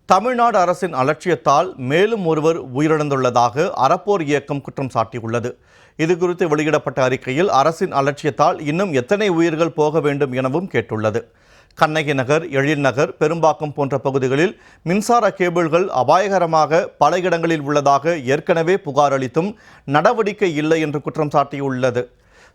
தமிழ்நாடு அரசின் அலட்சியத்தால் மேலும் ஒருவர் உயிரிழந்துள்ளதாக அறப்போர் இயக்கம் குற்றம் சாட்டியுள்ளது. இதுகுறித்து வெளியிடப்பட்ட அறிக்கையில் அரசின் அலட்சியத்தால் இன்னும் எத்தனை உயிர்கள் போக வேண்டும் எனவும் கேட்டுள்ளது. கண்ணகி நகர், எழில் நகர், பெரும்பாக்கம் போன்ற பகுதிகளில் மின்சார கேபிள்கள் அபாயகரமாக பல இடங்களில் உள்ளதாக ஏற்கனவே புகார் அளித்தும் நடவடிக்கை இல்லை என்று குற்றம் சாட்டியுள்ளது.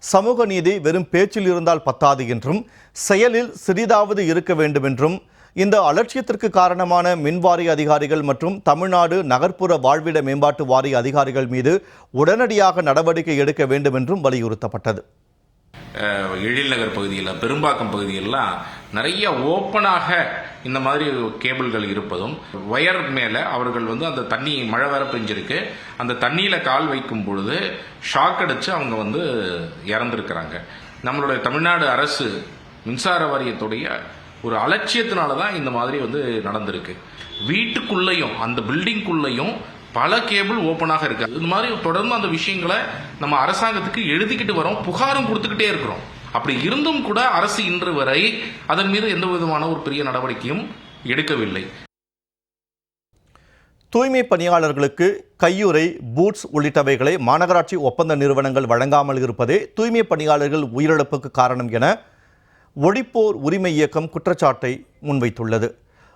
சமூக நீதி வெறும் பேச்சில் இருந்தால் பத்தாது என்றும் செயலில் சிறிதாவது இருக்க வேண்டும் என்றும் இந்த அலட்சியத்திற்கு காரணமான மின்வாரிய அதிகாரிகள் மற்றும் தமிழ்நாடு நகர்ப்புற வாழ்விட மேம்பாட்டு வாரிய அதிகாரிகள் மீது உடனடியாக நடவடிக்கை எடுக்க வேண்டும் என்றும் வலியுறுத்தப்பட்டது. எழில் நகர் பகுதியில், பெரும்பாக்கம் பகுதியெல்லாம் நிறைய ஓப்பனாக இந்த மாதிரி கேபிள்கள் இருப்பதும், வயர் மேலே அவர்கள் அந்த தண்ணி, மழை வர பெஞ்சிருக்கு, அந்த தண்ணியில் கால் வைக்கும் பொழுது ஷாக் அடித்து அவங்க இறந்துருக்கிறாங்க. நம்மளுடைய தமிழ்நாடு அரசு மின்சார வாரியத்துடைய ஒரு அலட்சியத்தினால தான் இந்த மாதிரி நடந்திருக்கு. வீட்டுக்குள்ளேயும் அந்த பில்டிங்குள்ளேயும் பல கேபிள் ஓப்பனாக இருக்கு. இந்த மாதிரி தொடர்ந்து அந்த விஷயங்களை நம்ம அரசாங்கத்துக்கு எழுதிக்கிட்டு வரோம், புகாரும் கொடுத்துக்கிட்டே இருக்கிறோம். அப்படி இருந்தும் கூட அரசு இன்று வரை அதன் மீது எந்த விதமான ஒரு பெரிய நடவடிக்கையும் எடுக்கவில்லை. தூய்மை பணியாளர்களுக்கு கையுறை, பூட்ஸ் உள்ளிட்டவைகளை மாநகராட்சி ஒப்பந்த நிறுவனங்கள் வழங்காமல் இருப்பதே தூய்மை பணியாளர்கள் உயிரிழப்புக்கு காரணம் என ஒழிப்போர் உரிமை இயக்கம் குற்றச்சாட்டை முன்வைத்துள்ளது.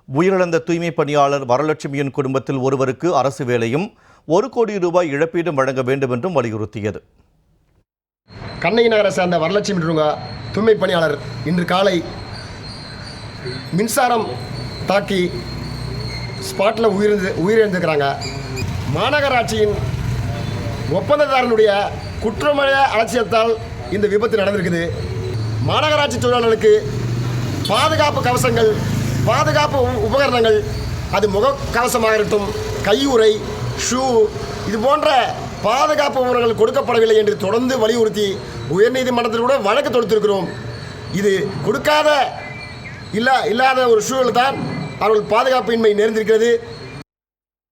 உயிரிழந்த தூய்மை பணியாளர் வரலட்சுமியின் குடும்பத்தில் ஒருவருக்கு அரசு வேலையும் 1 கோடி ரூபாய் இழப்பீடும் வழங்க வேண்டும் என்றும் வலியுறுத்தியது. கண்ணகி நகரை சேர்ந்த வரலட்சுமி தூய்மை பணியாளர் இன்று காலை மின்சாரம் தாக்கி ஸ்பாட்டில் உயிரிழந்திருக்கிறாங்க. மாநகராட்சியின் ஒப்பந்ததாரனுடைய குற்றமற்ற அலட்சியத்தால் இந்த விபத்து நடந்திருக்குது. மாநகராட்சி தொழிலாளர்களுக்கு பாதுகாப்பு கவசங்கள், பாதுகாப்பு உபகரணங்கள், அது முகக்கவசமாக இருக்கட்டும், கையுறை, ஷூ, இது போன்ற பாதுகாப்பு உபகரணங்கள் கொடுக்கப்படவில்லை என்று தொடர்ந்து வலியுறுத்தி உயர்நீதிமன்றத்தில் கூட வழக்கு தொடுத்திருக்கிறோம். இது கொடுக்காத இல்லாத ஒரு சூழல் தான் அவர்கள் பாதுகாப்பின்மை நேர்ந்திருக்கிறது.